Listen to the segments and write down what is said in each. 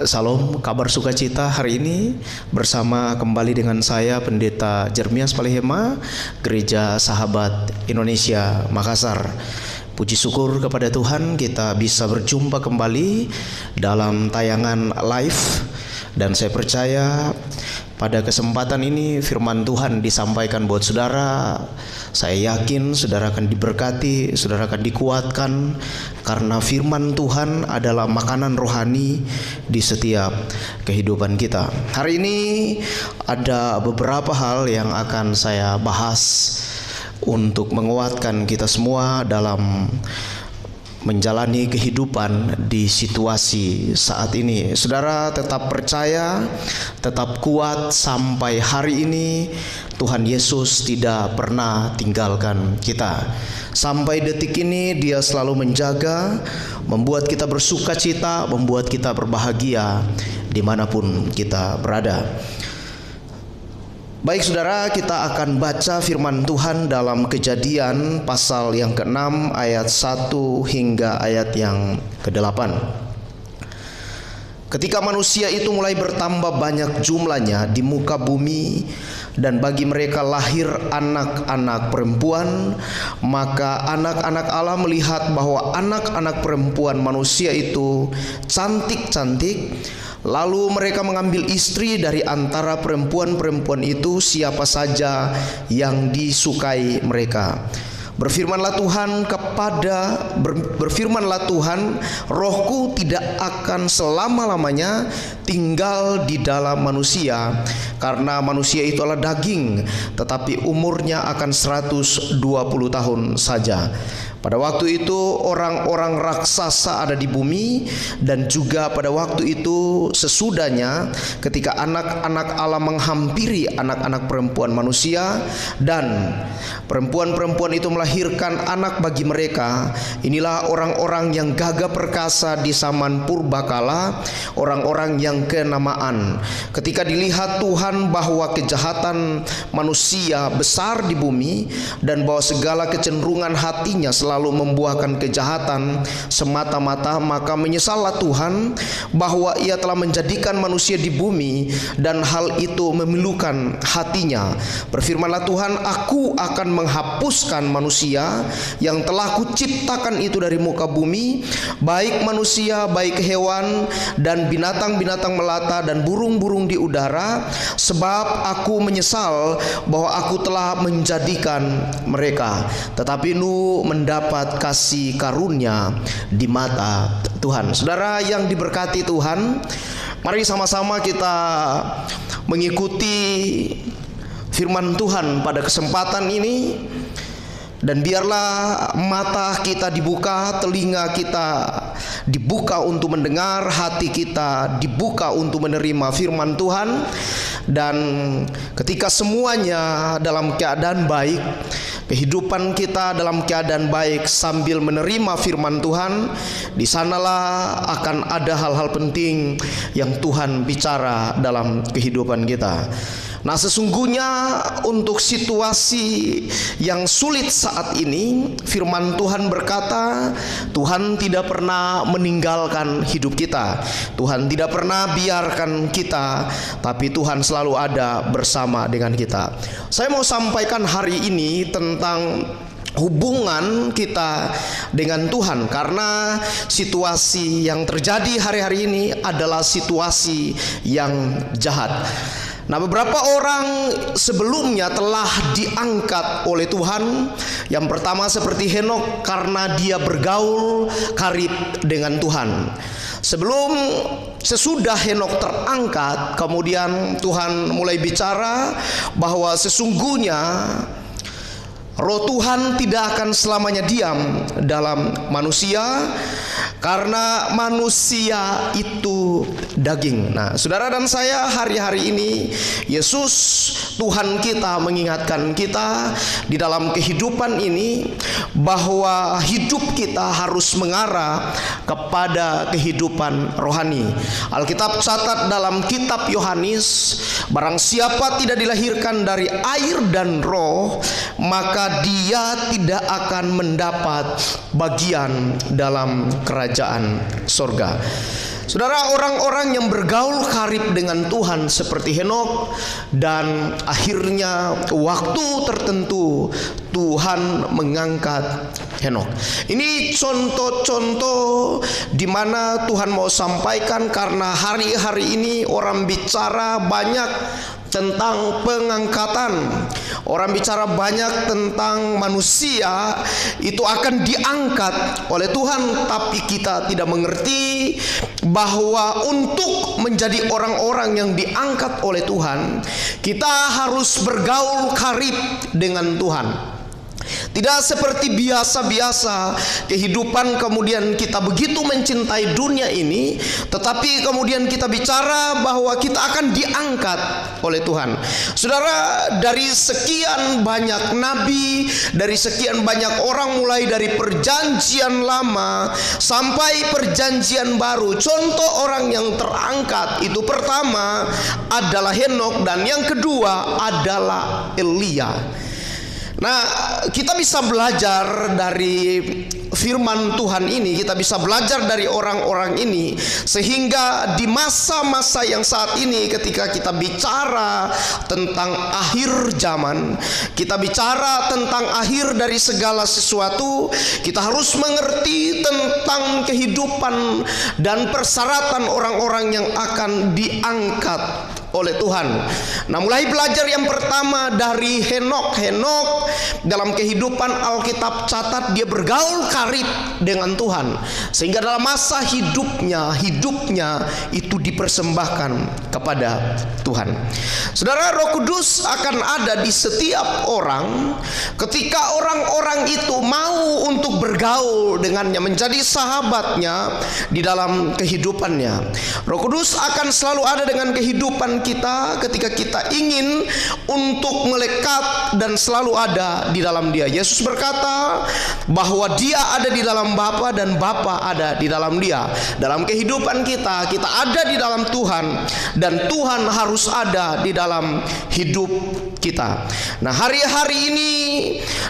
Salam, kabar sukacita hari ini bersama kembali dengan saya Pendeta Jeremias Palihema, Gereja Sahabat Indonesia Makassar. Puji syukur kepada Tuhan kita bisa berjumpa kembali dalam tayangan live, dan saya percaya pada kesempatan ini firman Tuhan disampaikan buat saudara. Saya yakin saudara akan diberkati, saudara akan dikuatkan, karena firman Tuhan adalah makanan rohani di setiap kehidupan kita. Hari ini ada beberapa hal yang akan saya bahas untuk menguatkan kita semua dalam menjalani kehidupan di situasi saat ini. Saudara tetap percaya, tetap kuat sampai hari ini. Tuhan Yesus tidak pernah tinggalkan kita. Sampai detik ini Dia selalu menjaga, membuat kita bersuka cita, membuat kita berbahagia dimanapun kita berada. Baik saudara, kita akan baca firman Tuhan dalam Kejadian pasal yang ke-6 ayat 1 hingga ayat yang ke-8. Ketika manusia itu mulai bertambah banyak jumlahnya di muka bumi, dan bagi mereka lahir anak-anak perempuan, maka anak-anak Allah melihat bahwa anak-anak perempuan manusia itu cantik-cantik. Lalu mereka mengambil istri dari antara perempuan-perempuan itu, siapa saja yang disukai mereka. Berfirmanlah Tuhan, Rohku tidak akan selama-lamanya tinggal di dalam manusia, karena manusia itu adalah daging, tetapi umurnya akan 120 tahun saja. Pada waktu itu orang-orang raksasa ada di bumi, dan juga pada waktu itu sesudahnya, ketika anak-anak Allah menghampiri anak-anak perempuan manusia, dan perempuan-perempuan itu melahirkan anak bagi mereka. Inilah orang-orang yang gagah perkasa di zaman purbakala, orang-orang yang kenamaan. Ketika dilihat Tuhan bahwa kejahatan manusia besar di bumi, dan bahwa segala kecenderungan hatinya selalu membuahkan kejahatan semata-mata, maka menyesallah Tuhan bahwa Ia telah menjadikan manusia di bumi, dan hal itu memilukan hatinya. Berfirmanlah Tuhan, Aku akan menghapuskan manusia yang telah Kuciptakan itu dari muka bumi, baik manusia, baik hewan, dan binatang-binatang melata, dan burung-burung di udara, sebab Aku menyesal bahwa Aku telah menjadikan mereka. Tetapi Nuh mendapat kasih karunia di mata Tuhan. Saudara yang diberkati Tuhan, mari sama-sama kita mengikuti firman Tuhan pada kesempatan ini. Dan biarlah mata kita dibuka, telinga kita dibuka untuk mendengar, hati kita dibuka untuk menerima firman Tuhan. Dan ketika semuanya dalam keadaan baik, kehidupan kita dalam keadaan baik sambil menerima firman Tuhan, di sanalah akan ada hal-hal penting yang Tuhan bicara dalam kehidupan kita. Nah, sesungguhnya untuk situasi yang sulit saat ini, firman Tuhan berkata, Tuhan tidak pernah meninggalkan hidup kita. Tuhan tidak pernah biarkan kita, tapi Tuhan selalu ada bersama dengan kita. Saya mau sampaikan hari ini tentang hubungan kita dengan Tuhan, karena situasi yang terjadi hari-hari ini adalah situasi yang jahat. Nah, beberapa orang sebelumnya telah diangkat oleh Tuhan. Yang pertama seperti Henokh, karena dia bergaul karib dengan Tuhan. Sesudah Henokh terangkat, kemudian Tuhan mulai bicara bahwa sesungguhnya Roh Tuhan tidak akan selamanya diam dalam manusia, karena manusia itu daging. Nah, saudara dan saya, hari-hari ini Yesus Tuhan kita mengingatkan kita di dalam kehidupan ini bahwa hidup kita harus mengarah kepada kehidupan rohani. Alkitab catat dalam kitab Yohanes, barang siapa tidak dilahirkan dari air dan roh, maka dia tidak akan mendapat bagian dalam kerajaan sorga. Saudara, orang-orang yang bergaul karib dengan Tuhan seperti Henokh, dan akhirnya waktu tertentu Tuhan mengangkat Henokh. Ini contoh-contoh di mana Tuhan mau sampaikan, karena hari-hari ini orang bicara banyak tentang pengangkatan. Orang bicara banyak tentang manusia itu akan diangkat oleh Tuhan, tapi kita tidak mengerti bahwa untuk menjadi orang-orang yang diangkat oleh Tuhan, kita harus bergaul karib dengan Tuhan. Tidak seperti biasa-biasa kehidupan, kemudian kita begitu mencintai dunia ini, tetapi kemudian kita bicara bahwa kita akan diangkat oleh Tuhan. Saudara, dari sekian banyak nabi, dari sekian banyak orang, mulai dari perjanjian lama sampai perjanjian baru, contoh orang yang terangkat itu pertama adalah Henokh, dan yang kedua adalah Elia. Nah, kita bisa belajar dari firman Tuhan ini, kita bisa belajar dari orang-orang ini, sehingga di masa-masa yang saat ini ketika kita bicara tentang akhir zaman, kita bicara tentang akhir dari segala sesuatu, kita harus mengerti tentang kehidupan dan persyaratan orang-orang yang akan diangkat oleh Tuhan. Nah, mulai belajar yang pertama dari Henokh. Henokh dalam kehidupan Alkitab catat dia bergaul karib dengan Tuhan, sehingga dalam masa hidupnya itu dipersembahkan kepada Tuhan. Saudara, Roh Kudus akan ada di setiap orang ketika orang-orang itu mau untuk bergaul dengannya, menjadi sahabatnya di dalam kehidupannya. Roh Kudus akan selalu ada dengan kehidupan kita ketika kita ingin untuk melekat dan selalu ada di dalam Dia. Yesus berkata bahwa Dia ada di dalam Bapa dan Bapa ada di dalam Dia. Dalam kehidupan kita, kita ada di dalam Tuhan, dan Tuhan harus ada di dalam hidup kita. Nah, hari-hari ini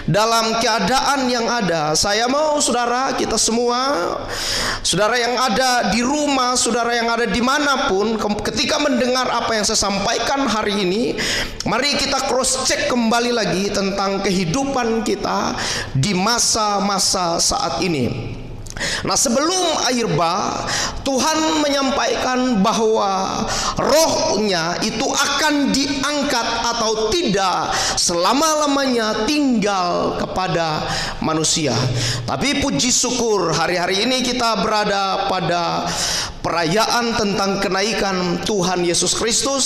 dalam keadaan yang ada, saya mau saudara, kita semua, saudara yang ada di rumah, saudara yang ada dimanapun, ketika mendengar apa yang saya sampaikan hari ini, mari kita cross check kembali lagi tentang kehidupan kita di masa-masa saat ini. Nah, sebelum akhir bah, Tuhan menyampaikan bahwa rohnya itu akan diangkat atau tidak selama-lamanya tinggal kepada manusia. Tapi puji syukur hari-hari ini kita berada pada perayaan tentang kenaikan Tuhan Yesus Kristus,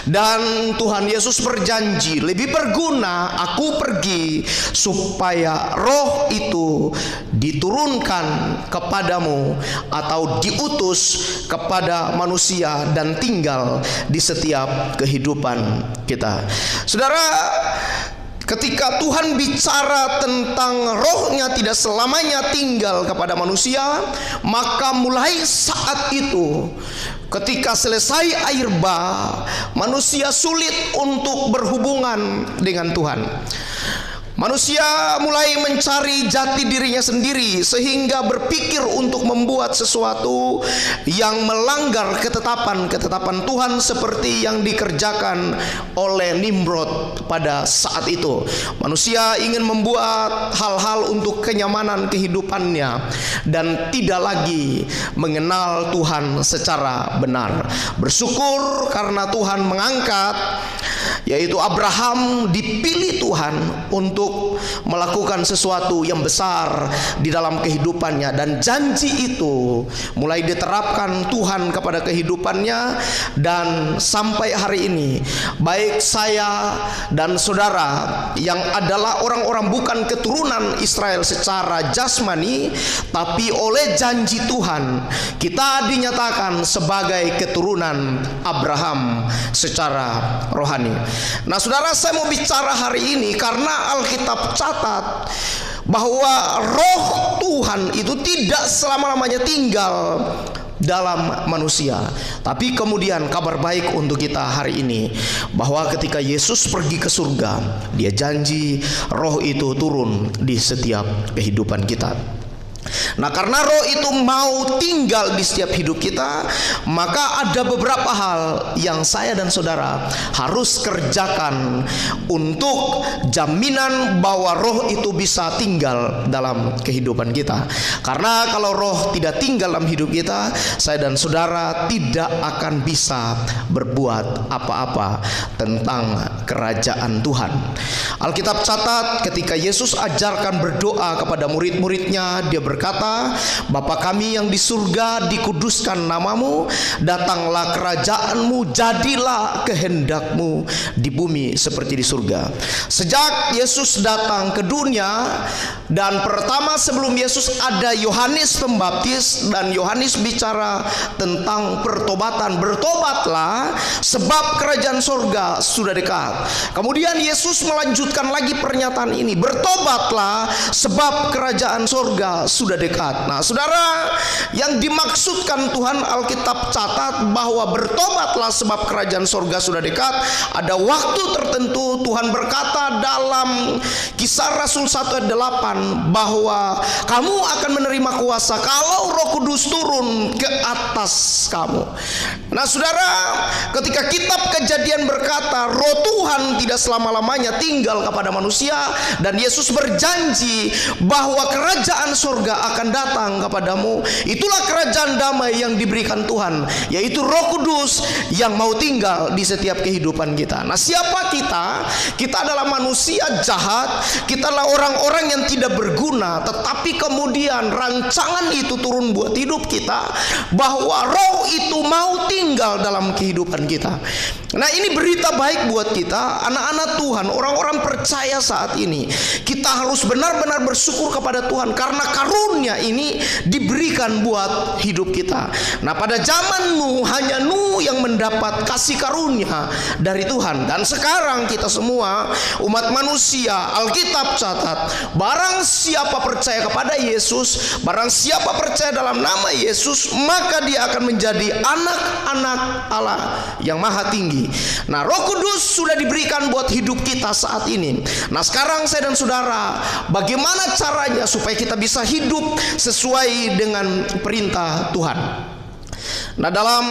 dan Tuhan Yesus berjanji, lebih berguna aku pergi supaya roh itu diturunkan kepadamu atau diutus kepada manusia dan tinggal di setiap kehidupan kita. Saudara, ketika Tuhan bicara tentang rohnya tidak selamanya tinggal kepada manusia, maka mulai saat itu, ketika selesai air bah, manusia sulit untuk berhubungan dengan Tuhan. Manusia mulai mencari jati dirinya sendiri, sehingga berpikir untuk membuat sesuatu yang melanggar ketetapan Tuhan, seperti yang dikerjakan oleh Nimrod pada saat itu. Manusia ingin membuat hal-hal untuk kenyamanan kehidupannya dan tidak lagi mengenal Tuhan secara benar. Bersyukur karena Tuhan mengangkat, yaitu Abraham dipilih Tuhan untuk melakukan sesuatu yang besar di dalam kehidupannya, dan janji itu mulai diterapkan Tuhan kepada kehidupannya. Dan sampai hari ini, baik saya dan saudara yang adalah orang-orang bukan keturunan Israel secara jasmani, tapi oleh janji Tuhan kita dinyatakan sebagai keturunan Abraham secara rohani. Nah, saudara, saya mau bicara hari ini karena Alkitab catat bahwa roh Tuhan itu tidak selama-lamanya tinggal dalam manusia. Tapi kemudian kabar baik untuk kita hari ini, bahwa ketika Yesus pergi ke surga, Dia janji roh itu turun di setiap kehidupan kita. Nah, karena roh itu mau tinggal di setiap hidup kita, maka ada beberapa hal yang saya dan saudara harus kerjakan untuk jaminan bahwa roh itu bisa tinggal dalam kehidupan kita. Karena kalau roh tidak tinggal dalam hidup kita, saya dan saudara tidak akan bisa berbuat apa-apa tentang kerajaan Tuhan. Alkitab catat ketika Yesus ajarkan berdoa kepada murid-muridnya, dia berkata, Bapa kami yang di surga, dikuduskan namamu, datanglah kerajaanmu, jadilah kehendakmu di bumi seperti di surga. Sejak Yesus datang ke dunia, dan pertama sebelum Yesus ada Yohanes Pembaptis, dan Yohanes bicara tentang pertobatan. Bertobatlah sebab kerajaan surga sudah dekat. Kemudian Yesus melanjutkan lagi pernyataan ini, bertobatlah sebab kerajaan surga sudah dekat. Nah, saudara, yang dimaksudkan Tuhan, Alkitab catat bahwa bertobatlah sebab kerajaan surga sudah dekat. Ada waktu tertentu Tuhan berkata dalam Kisah Rasul 1 ayat 8 bahwa kamu akan menerima kuasa kalau Roh Kudus turun ke atas kamu. Nah, saudara, ketika kitab Kejadian berkata Roh Tuhan tidak selama-lamanya tinggal kepada manusia, dan Yesus berjanji bahwa kerajaan surga akan datang kepadamu, itulah kerajaan damai yang diberikan Tuhan, yaitu Roh Kudus yang mau tinggal di setiap kehidupan kita. Nah, siapa kita? Kita adalah manusia jahat, kita adalah orang-orang yang tidak berguna, tetapi kemudian rancangan itu turun buat hidup kita, bahwa roh itu mau tinggal dalam kehidupan kita. Nah, ini berita baik buat kita, anak-anak Tuhan, orang-orang percaya saat ini. Kita harus benar-benar bersyukur kepada Tuhan karena karunia ini diberikan buat hidup kita. Nah, pada zaman Nuh, hanya Nuh yang mendapat kasih karunia dari Tuhan. Dan sekarang kita semua umat manusia, Alkitab catat, barang siapa percaya kepada Yesus, barang siapa percaya dalam nama Yesus, maka dia akan menjadi anak-anak Allah yang maha tinggi. Nah, Roh Kudus sudah diberikan buat hidup kita saat ini. Nah, sekarang saya dan saudara, bagaimana caranya supaya kita bisa hidup sesuai dengan perintah Tuhan? Nah, dalam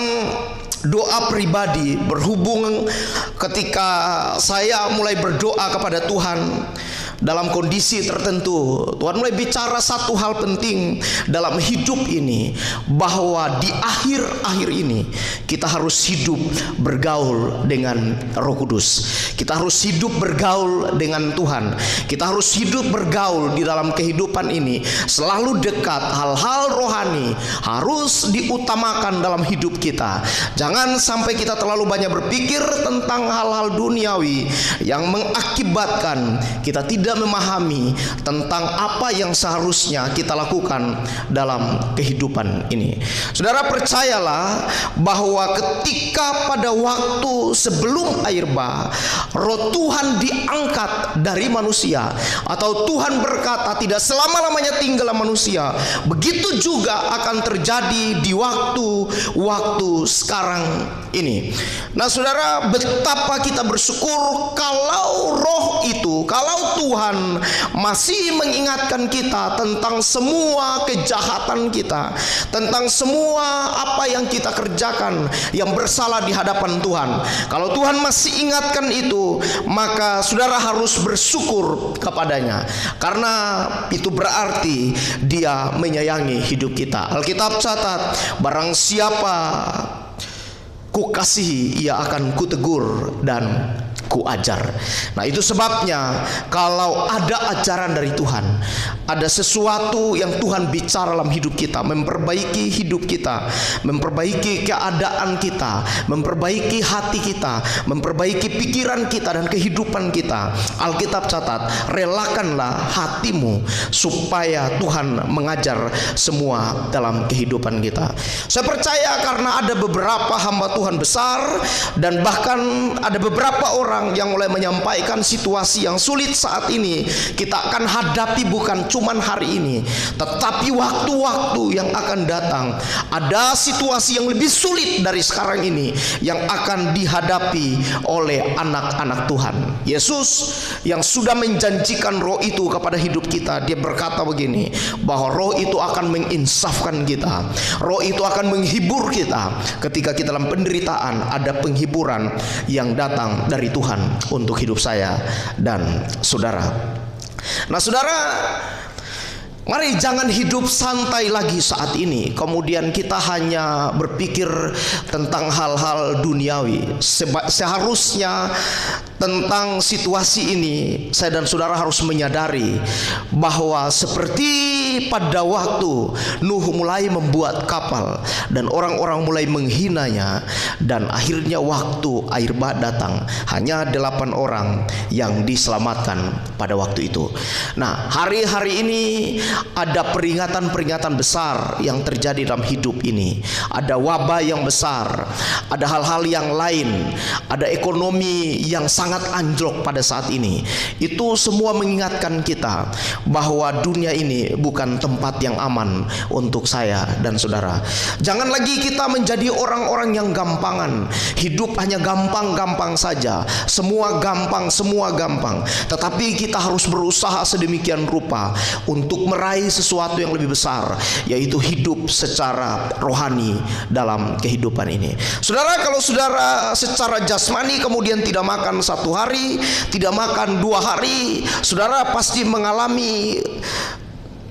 doa pribadi, berhubung ketika saya mulai berdoa kepada Tuhan dalam kondisi tertentu, Tuhan mulai bicara satu hal penting dalam hidup ini, bahwa di akhir-akhir ini kita harus hidup bergaul dengan Roh Kudus. Kita harus hidup bergaul dengan Tuhan. Kita harus hidup bergaul di dalam kehidupan ini selalu dekat. Hal-hal rohani harus diutamakan dalam hidup kita. Jangan sampai kita terlalu banyak berpikir tentang hal-hal duniawi yang mengakibatkan kita tidak memahami tentang apa yang seharusnya kita lakukan dalam kehidupan ini. Saudara, percayalah bahwa ketika pada waktu sebelum air bah, roh Tuhan diangkat dari manusia, atau Tuhan berkata tidak selama-lamanya tinggal manusia, begitu juga akan terjadi di waktu sekarang ini. Nah, saudara, betapa kita bersyukur kalau roh itu, kalau Tuhan masih mengingatkan kita tentang semua kejahatan kita, tentang semua apa yang kita kerjakan yang bersalah di hadapan Tuhan. Kalau Tuhan masih ingatkan itu, maka saudara harus bersyukur kepadanya, karena itu berarti Dia menyayangi hidup kita. Alkitab catat, barang siapa ku kasihi, ia akan kutegur dan ku ajar. Nah, itu sebabnya kalau ada ajaran dari Tuhan, ada sesuatu yang Tuhan bicara dalam hidup kita, memperbaiki hidup kita, memperbaiki keadaan kita, memperbaiki hati kita, memperbaiki pikiran kita dan kehidupan kita. Alkitab catat, relakanlah hatimu supaya Tuhan mengajar semua dalam kehidupan kita. Saya percaya karena ada beberapa hamba Tuhan besar, dan bahkan ada beberapa orang orang yang mulai menyampaikan situasi yang sulit saat ini kita akan hadapi bukan cuman hari ini, tetapi waktu-waktu yang akan datang ada situasi yang lebih sulit dari sekarang ini yang akan dihadapi oleh anak-anak Tuhan. Yesus yang sudah menjanjikan roh itu kepada hidup kita, dia berkata begini, bahwa roh itu akan menginsafkan kita, roh itu akan menghibur kita. Ketika kita dalam penderitaan, ada penghiburan yang datang dari Tuhan untuk hidup saya dan saudara. Nah saudara, mari jangan hidup santai lagi saat ini. Kemudian kita hanya berpikir tentang hal-hal duniawi. Seharusnya tentang situasi ini saya dan saudara harus menyadari bahwa seperti pada waktu Nuh mulai membuat kapal dan orang-orang mulai menghinanya, dan akhirnya waktu air bah datang, hanya 8 orang yang diselamatkan pada waktu itu. Nah hari-hari ini ada peringatan-peringatan besar yang terjadi dalam hidup ini. Ada wabah yang besar, ada hal-hal yang lain, ada ekonomi yang sangat anjlok pada saat ini. Itu semua mengingatkan kita bahwa dunia ini bukan tempat yang aman untuk saya dan saudara. Jangan lagi kita menjadi orang-orang yang gampangan. Hidup hanya gampang-gampang saja, semua gampang, semua gampang. Tetapi kita harus berusaha sedemikian rupa untuk meraih sesuatu yang lebih besar, yaitu hidup secara rohani dalam kehidupan ini. Saudara, kalau saudara secara jasmani kemudian tidak makan 1 hari, tidak makan 2 hari, saudara pasti mengalami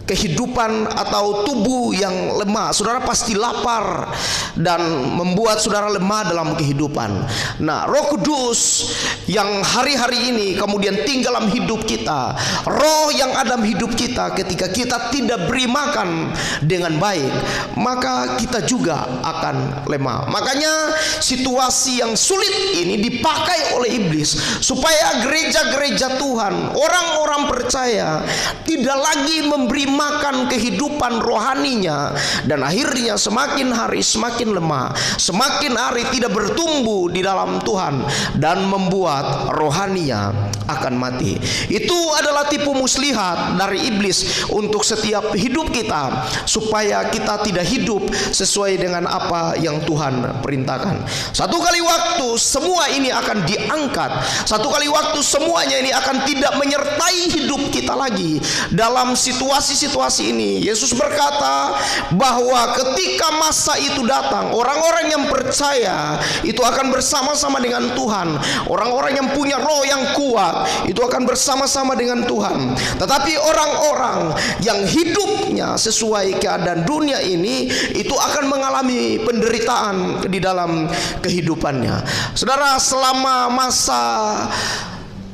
kehidupan atau tubuh yang lemah. Saudara pasti lapar dan membuat saudara lemah dalam kehidupan. Nah, Roh Kudus yang hari-hari ini kemudian tinggal dalam hidup kita, roh yang ada dalam hidup kita, ketika kita tidak beri makan dengan baik, maka kita juga akan lemah. Makanya situasi yang sulit ini dipakai oleh iblis supaya gereja-gereja Tuhan, orang-orang percaya, tidak lagi memberi makan kehidupan rohaninya, dan akhirnya semakin hari semakin lemah, semakin hari tidak bertumbuh di dalam Tuhan, dan membuat rohaninya akan mati. Itu adalah tipu muslihat dari iblis untuk setiap hidup kita, supaya kita tidak hidup sesuai dengan apa yang Tuhan perintahkan. Satu kali waktu semua ini akan diangkat, satu kali waktu semuanya ini akan tidak menyertai hidup kita lagi dalam situasi ini. Yesus berkata bahwa ketika masa itu datang, orang-orang yang percaya itu akan bersama-sama dengan Tuhan. Orang-orang yang punya roh yang kuat itu akan bersama-sama dengan Tuhan. Tetapi orang-orang yang hidupnya sesuai keadaan dunia ini, itu akan mengalami penderitaan di dalam kehidupannya. Saudara, selama masa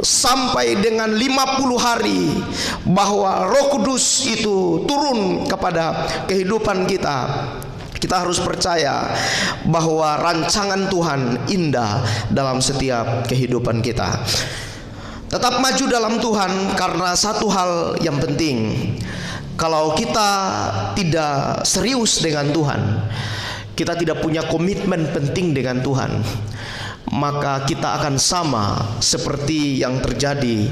sampai dengan 50 hari bahwa Roh Kudus itu turun kepada kehidupan kita, kita harus percaya bahwa rancangan Tuhan indah dalam setiap kehidupan kita. Tetap maju dalam Tuhan, karena satu hal yang penting, kalau kita tidak serius dengan Tuhan, kita tidak punya komitmen penting dengan Tuhan, maka kita akan sama seperti yang terjadi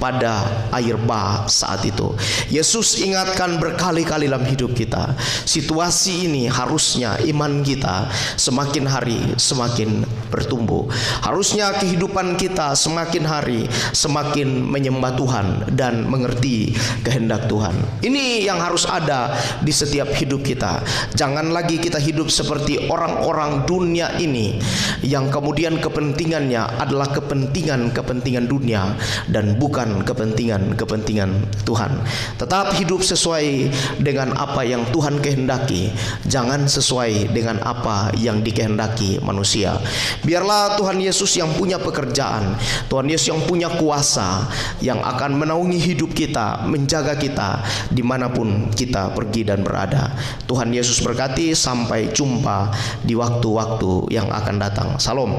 pada air bah saat itu. Yesus ingatkan berkali-kali dalam hidup kita, situasi ini harusnya iman kita semakin hari semakin bertumbuh. Harusnya kehidupan kita semakin hari semakin menyembah Tuhan dan mengerti kehendak Tuhan. Ini yang harus ada di setiap hidup kita. Jangan lagi kita hidup seperti orang-orang dunia ini, yang kemudian kepentingannya adalah kepentingan dunia dan bukan kepentingan Tuhan. Tetap hidup sesuai dengan apa yang Tuhan kehendaki, jangan sesuai dengan apa yang dikehendaki manusia. Biarlah Tuhan Yesus yang punya pekerjaan, Tuhan Yesus yang punya kuasa, yang akan menaungi hidup kita, menjaga kita dimanapun kita pergi dan berada. Tuhan Yesus berkati. Sampai jumpa di waktu-waktu yang akan datang. Salam.